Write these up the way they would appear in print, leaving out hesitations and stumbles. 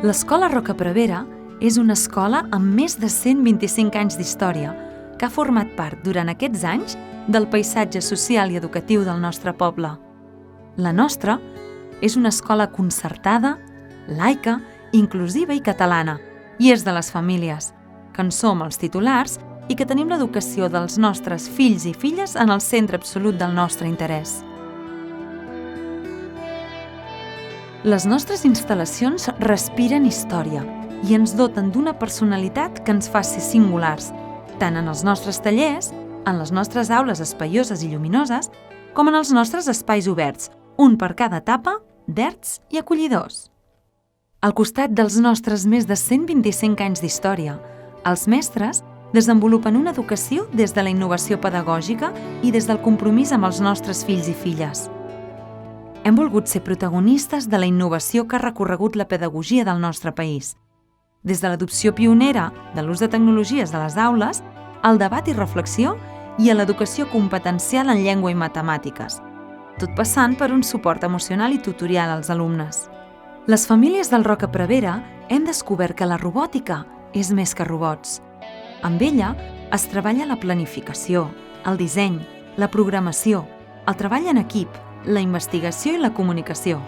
L'Escola Rocaprevera és una escola amb més de 125 anys d'història que ha format part durant aquests anys del paisatge social i educatiu del nostre poble. La nostra és una escola concertada, laica, inclusiva i catalana, i és de les famílies, que en som els titulars i que tenim l'educació dels nostres fills i filles en el centre absolut del nostre interès. Les nostres instal·lacions respiren història i ens doten d'una personalitat que ens fa ser singulars, tant en els nostres tallers, en les nostres aules espaioses i lluminoses, com en els nostres espais oberts, un per cada etapa, verds i acollidors. Al costat dels nostres més de 125 anys d'història, els mestres desenvolupen una educació des de la innovació pedagògica i des del compromís amb els nostres fills i filles. Hem volgut ser protagonistes de la innovació que ha recorregut la pedagogia del nostre país, des de l'adopció pionera de l'ús de tecnologies a les aules, al debat i reflexió i a l'educació competencial en llengua i matemàtiques, tot passant per un suport emocional i tutorial als alumnes. Les famílies del Rocaprevera hem descobert que la robòtica és més que robots. Amb ella es treballa la planificació, el disseny, la programació, el treball en equip, la investigació i la comunicació.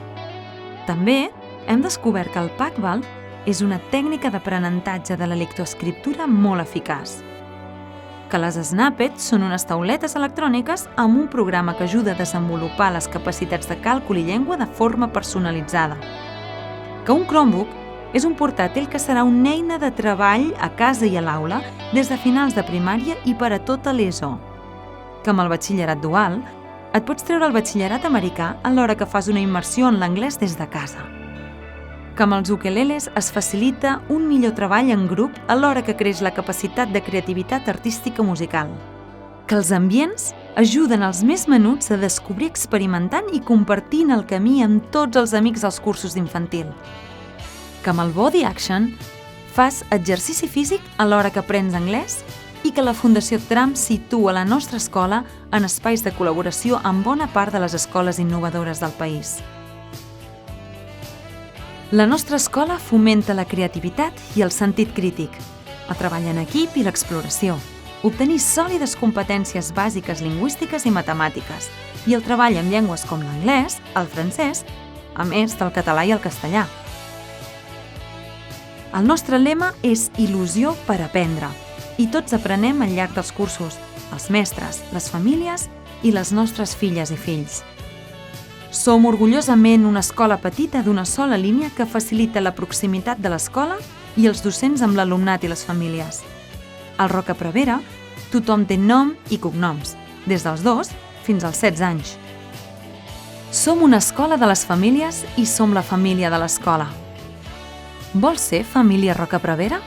També hem descobert que el PACBAL és una tècnica d'aprenentatge de la lectoescriptura molt eficaç, que les Snappets són unes tauletes electròniques amb un programa que ajuda a desenvolupar les capacitats de càlcul i llengua de forma personalitzada, que un Chromebook és un portàtil que serà una eina de treball a casa i a l'aula des de finals de primària i per a tota l'ESO, que amb el batxillerat dual et pots treure el batxillerat americà alhora que fas una immersió en l'anglès des de casa, que amb els ukeleles es facilita un millor treball en grup alhora que creix la capacitat de creativitat artística musical, que els ambients ajuden els més menuts a descobrir experimentant i compartint el camí amb tots els amics als cursos d'infantil, que amb el Body Action fas exercici físic alhora que aprens anglès i que la Fundació Tram situa la nostra escola en espais de col·laboració amb bona part de les escoles innovadores del país. La nostra escola fomenta la creativitat i el sentit crític, el treball en equip i l'exploració, obtenir sòlides competències bàsiques lingüístiques i matemàtiques i el treball amb llengües com l'anglès, el francès, a més del català i el castellà. El nostre lema és il·lusió per aprendre i tots aprenem al llarg dels cursos, els mestres, les famílies i les nostres filles i fills. Som orgullosament una escola petita d'una sola línia que facilita la proximitat de l'escola i els docents amb l'alumnat i les famílies. Al Rocaprevera, tothom té nom i cognoms, des dels 2 fins als 16 anys. Som una escola de les famílies i som la família de l'escola. Vols ser família Rocaprevera?